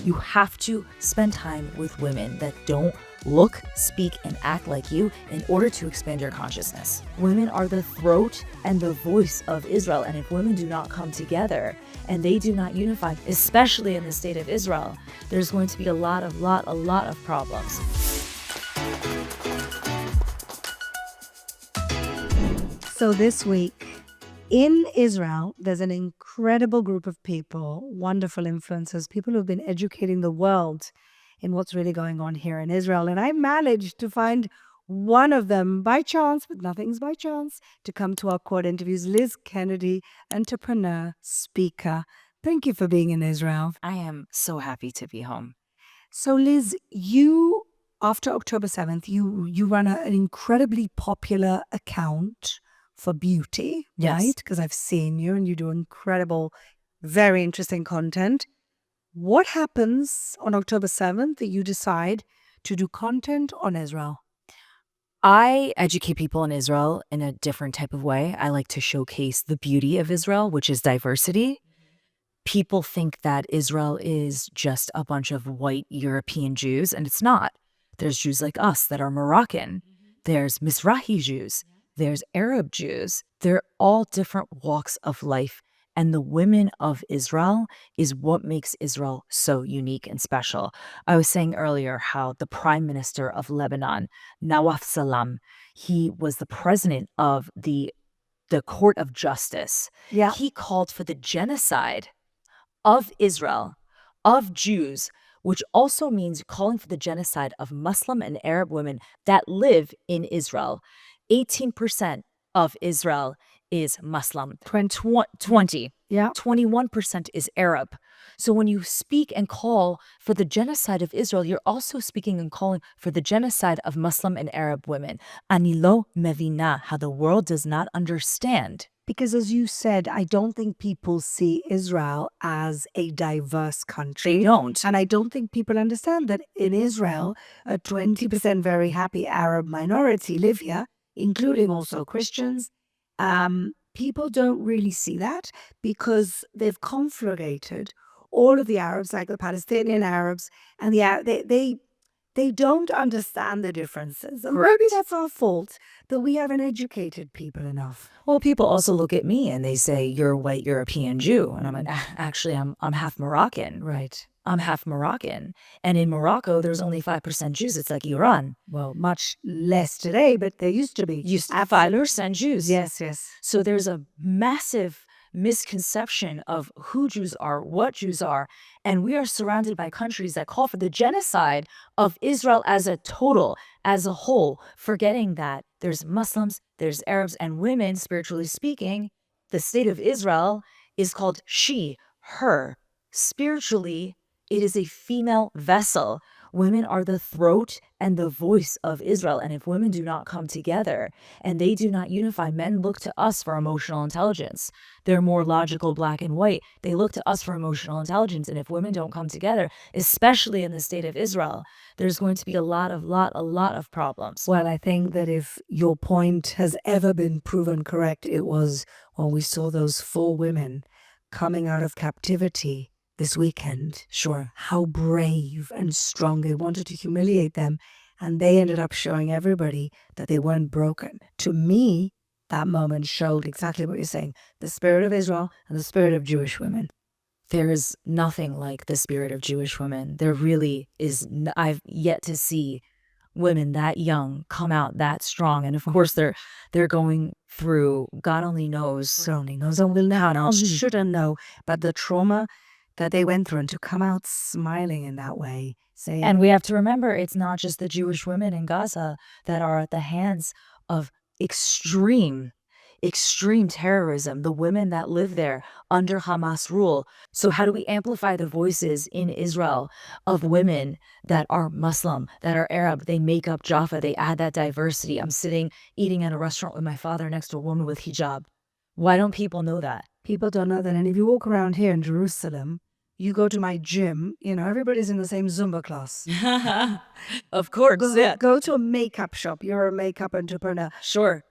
You have to spend time with women that don't look, speak, and act like you in order to expand your consciousness. Women are the throat and the voice of Israel, and if women do not come together and they do not unify, especially in the state of Israel, there's going to be a lot of problems. So this week in Israel, there's an incredible group of people, wonderful influencers, people who've been educating the world in what's really going on here in Israel. And I managed to find one of them by chance, but nothing's by chance, to come to our court interviews. Liz Kennedy, entrepreneur, speaker. Thank you for being in Israel. I am so happy to be home. So Liz, you, after October 7th, you run an incredibly popular account for beauty, Yes. right? Because I've seen you and you do incredible, very interesting content. What happens on October 7th that you decide to do content on Israel? I educate people in Israel in a different type of way. I like to showcase the beauty of Israel, which is diversity. People think that Israel is just a bunch of white European Jews, and it's not. There's Jews like us that are Moroccan. There's Mizrahi Jews. There's Arab Jews. They're all different walks of life. And the women of Israel is what makes Israel so unique and special. I was saying earlier how the prime minister of Lebanon, Nawaf Salam, he was the president of the Court of Justice. Yeah. He called for the genocide of Israel, of Jews, which also means calling for the genocide of Muslim and Arab women that live in Israel. 18% of Israel is Muslim. 20. Yeah. 21% is Arab. So when you speak and call for the genocide of Israel, you're also speaking and calling for the genocide of Muslim and Arab women. Ani lo mevina, how the world does not understand. Because as you said, I don't think people see Israel as a diverse country. They don't. And I don't think people understand that in Israel, a 20% very happy Arab minority live here, including also Christians. People don't really see that because they've conflagrated all of the Arabs, like the Palestinian Arabs, and they don't understand the differences. And maybe that's our fault, that we haven't educated people enough. Well, people also look at me and they say, you're a white European Jew. And I'm like, actually, I'm half Moroccan. Right. I'm half Moroccan. And in Morocco, there's only 5% Jews. It's like Iran. Well, much less today, but there used to be. Used to 5% Jews. Yes, yes. So there's a massive misconception of who Jews are, what Jews are, and we are surrounded by countries that call for the genocide of Israel as a total, as a whole, forgetting that there's Muslims, there's Arabs, and women, spiritually speaking. The state of Israel is called she, her. Spiritually, it is a female vessel. Women are the throat and the voice of Israel. And if women do not come together and they do not unify, men look to us for emotional intelligence. They're more logical, black and white. They look to us for emotional intelligence. And if women don't come together, especially in the state of Israel, there's going to be a lot of problems. Well, I think that if your point has ever been proven correct, it was when we saw those 4 women coming out of captivity this weekend. Sure. How brave and strong. They wanted to humiliate them, and they ended up showing everybody that they weren't broken. To me, that moment showed exactly what you're saying, the spirit of Israel and the spirit of Jewish women. There is nothing like the spirit of Jewish women. There really is. I've yet to see women that young come out that strong. And of course, they're going through, God only knows, And will now, shouldn't know, but the trauma that they went through, and to come out smiling in that way. And we have to remember, it's not just the Jewish women in Gaza that are at the hands of extreme terrorism, the women that live there under Hamas rule. So how do we amplify the voices in Israel of women that are Muslim, that are Arab? They make up Jaffa, they add that diversity. I'm sitting eating at a restaurant with my father next to a woman with hijab. Why don't people know that? People don't know that. And if you walk around here in Jerusalem, You go to my gym, everybody's in the same Zumba class. Of course, yeah. Go to a makeup shop. You're a makeup entrepreneur. Sure.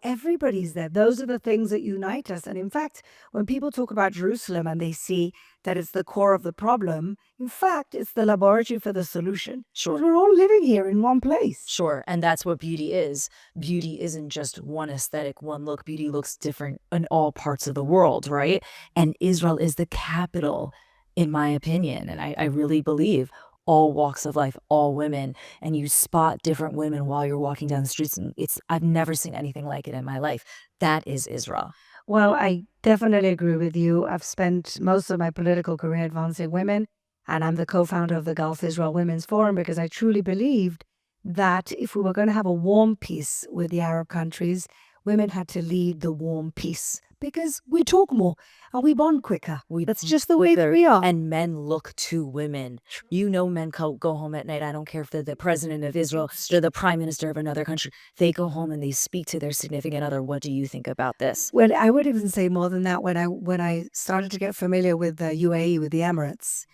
Everybody's there. Those are the things that unite us. And in fact, when people talk about Jerusalem and they see that it's the core of the problem, in fact, it's the laboratory for the solution. Sure. We're all living here in one place. Sure. And that's what beauty is. Beauty isn't just one aesthetic, one look. Beauty looks different in all parts of the world, right? And Israel is the capital, in my opinion. And I really believe all walks of life, all women, and you spot different women while you're walking down the streets. And I've never seen anything like it in my life. That is Israel. Well, I definitely agree with you. I've spent most of my political career advancing women, and I'm the co-founder of the Gulf Israel Women's Forum because I truly believed that if we were going to have a warm peace with the Arab countries, women had to lead the warm peace because we talk more and we bond quicker. That's just the way that we are. And men look to women. Men go home at night. I don't care if they're the president of Israel or the prime minister of another country. They go home and they speak to their significant other. What do you think about this? Well, I would even say more than that. When I started to get familiar with the UAE, with the Emirates,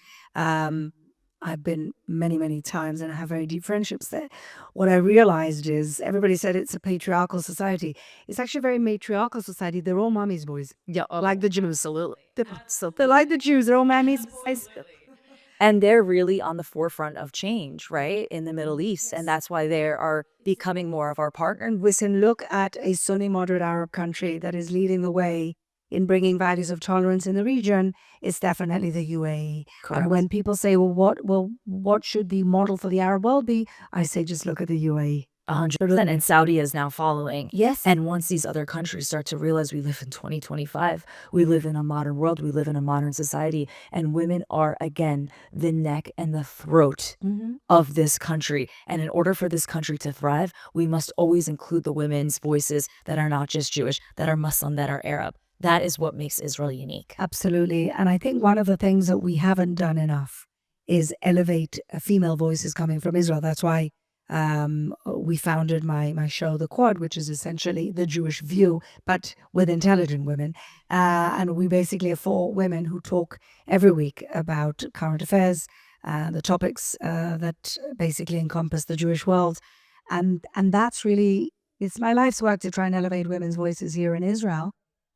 I've been many, many times and I have very deep friendships there. What I realized is everybody said it's a patriarchal society. It's actually a very matriarchal society. They're all mommy's boys. Yeah, like the Jews. absolutely. They're like the Jews. They're all mommy's boys. And they're really on the forefront of change, right, in the Middle East. And that's why they are becoming more of our partner. And we can look at a Sunni moderate Arab country that is leading the way in bringing values of tolerance in the region. It's definitely the UAE. Correct. And when people say, what should the model for the Arab world be? I say, just look at the UAE. 100%. And Saudi is now following. Yes. And once these other countries start to realize we live in 2025, we live in a modern world, we live in a modern society, and women are, again, the neck and the throat of this country. And in order for this country to thrive, we must always include the women's voices that are not just Jewish, that are Muslim, that are Arab. That is what makes Israel unique. Absolutely. And I think one of the things that we haven't done enough is elevate female voices coming from Israel. That's why we founded my show, The Quad, which is essentially the Jewish view, but with intelligent women. And we basically have 4 women who talk every week about current affairs, the topics that basically encompass the Jewish world. And that's really, it's my life's work to try and elevate women's voices here in Israel.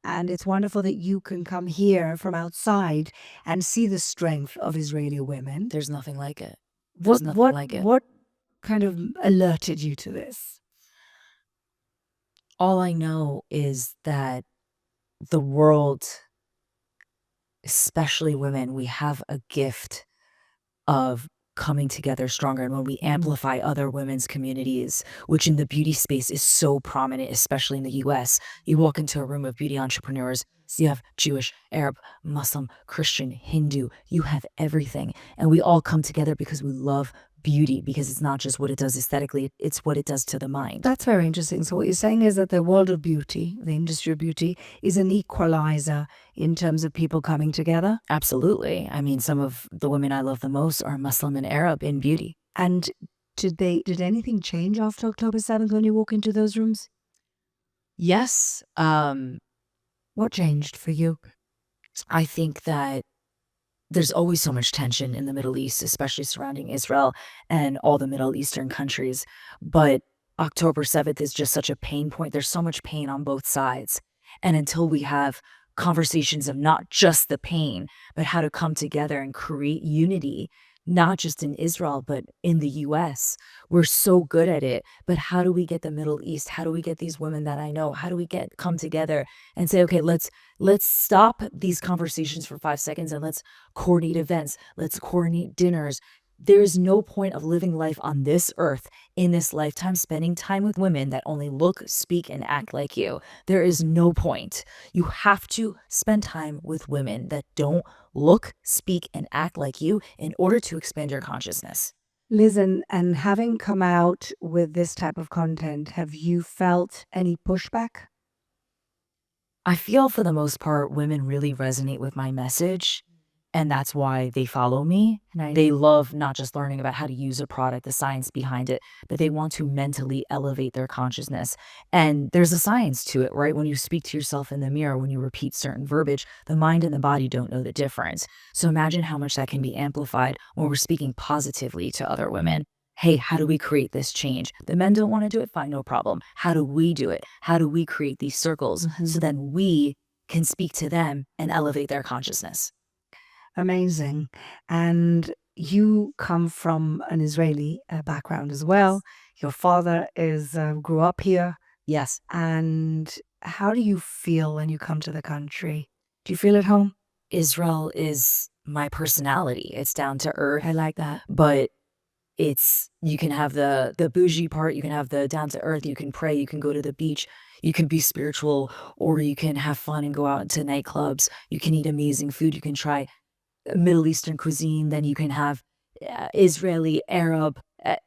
And it's wonderful that you can come here from outside and see the strength of Israeli women. There's nothing like it. There's nothing like it. What kind of alerted you to this? All I know is that the world, especially women, we have a gift of coming together stronger. And when we amplify other women's communities, which in the beauty space is so prominent, especially in the US, you walk into a room of beauty entrepreneurs, so you have Jewish, Arab, Muslim, Christian, Hindu, you have everything. And we all come together because we love beauty, because it's not just what it does aesthetically, it's what it does to the mind. That's very interesting. So what you're saying is that the world of beauty, the industry of beauty, is an equalizer in terms of people coming together? Absolutely. I mean, some of the women I love the most are Muslim and Arab in beauty. And did anything change after October 7th when you walk into those rooms? Yes. What changed for you? I think that there's always so much tension in the Middle East, especially surrounding Israel and all the Middle Eastern countries. But October 7th is just such a pain point. There's so much pain on both sides. And until we have conversations of not just the pain, but how to come together and create unity, not just in Israel, but in the US. We're so good at it. But how do we get the Middle East? How do we get these women that I know? How do we come together and say, okay, let's stop these conversations for 5 seconds and let's coordinate events. Let's coordinate dinners. There is no point of living life on this earth in this lifetime spending time with women that only look, speak, and act like you. There is no point. You have to spend time with women that don't look, speak, and act like you in order to expand your consciousness. Liz, and having come out with this type of content, have you felt any pushback? I feel for the most part, women really resonate with my message. And that's why they follow me. Right. They love not just learning about how to use a product, the science behind it, but they want to mentally elevate their consciousness. And there's a science to it, right? When you speak to yourself in the mirror, when you repeat certain verbiage, the mind and the body don't know the difference. So imagine how much that can be amplified when we're speaking positively to other women. Hey, how do we create this change? The men don't want to do it, fine, no problem. How do we do it? How do we create these circles so then we can speak to them and elevate their consciousness? Amazing. And you come from an Israeli background as well. Your father grew up here. Yes. And how do you feel when you come to the country? Do you feel at home? Israel is my personality. It's down to earth. I like that. But you can have the bougie part, you can have the down to earth, you can pray, you can go to the beach, you can be spiritual, or you can have fun and go out to nightclubs. You can eat amazing food. You can try Middle Eastern cuisine. Then you can have Israeli, Arab,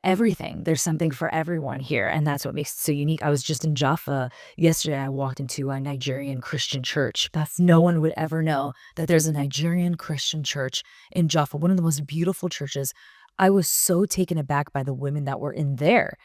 everything. There's something for everyone here. And that's what makes it so unique. I was just in Jaffa yesterday. I walked into a Nigerian Christian church. No one would ever know that there's a Nigerian Christian church in Jaffa, one of the most beautiful churches. I was so taken aback by the women that were in there,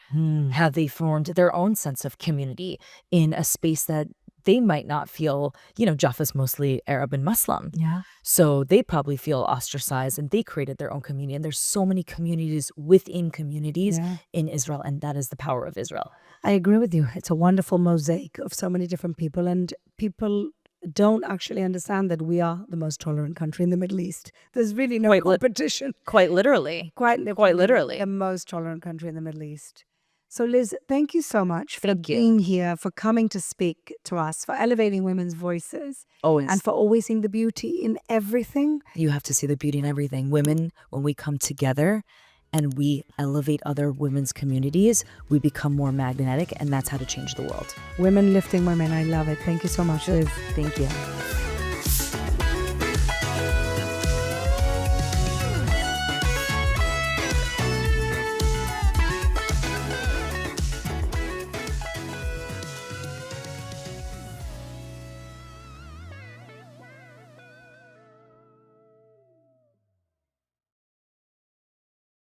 how they formed their own sense of community in a space that they might not feel, Jaffa's mostly Arab and Muslim. Yeah. So they probably feel ostracized, and they created their own community. And there's so many communities within communities in Israel, and that is the power of Israel. I agree with you. It's a wonderful mosaic of so many different people, and people don't actually understand that we are the most tolerant country in the Middle East. There's really no competition. Quite literally. Quite literally. The most tolerant country in the Middle East. So Liz, thank you so much for being here, for coming to speak to us, for elevating women's voices. Always. And for always seeing the beauty in everything. You have to see the beauty in everything. Women, when we come together and we elevate other women's communities, we become more magnetic, and that's how to change the world. Women lifting women. I love it. Thank you so much, Liz. Thank you.